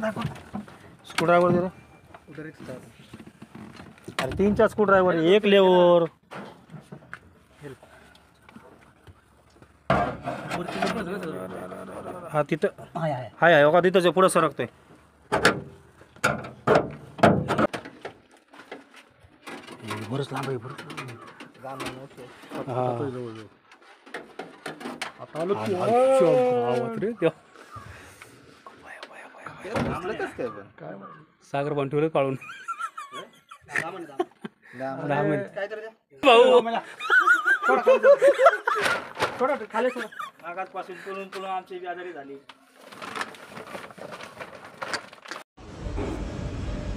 screw driver दे उधर एक अरे 3-4 स्क्रू ड्राइवर एक लेवर हा तिथं हाय बघा तिथंच पुढं सरकतोय बरंच लांब आहे सागर पण ठेवलं काढून खाली मागासपासून तुळून आमची आजारी झाली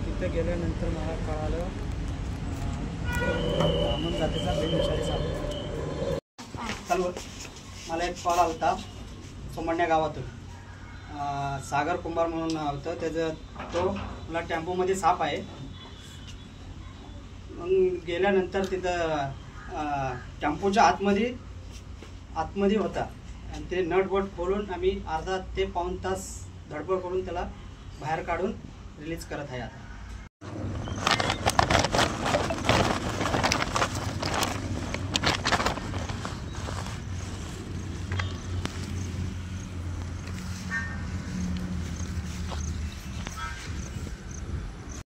तिथे गेल्यानंतर मला कळालं जातीचा बेविषारी साप मला एक कॉल आला सोमण्या गावातून सागर कुंभार म्हणून नाव होतं त्याचं तो मला टेम्पोमध्ये साप आहे मग गेल्यानंतर तिथं टेम्पोच्या आतमध्ये होता आणि ते नटबट खोलून आम्ही अर्धा ते पाऊण तास धडपड करून त्याला बाहेर काढून रिलीज करत आहे आता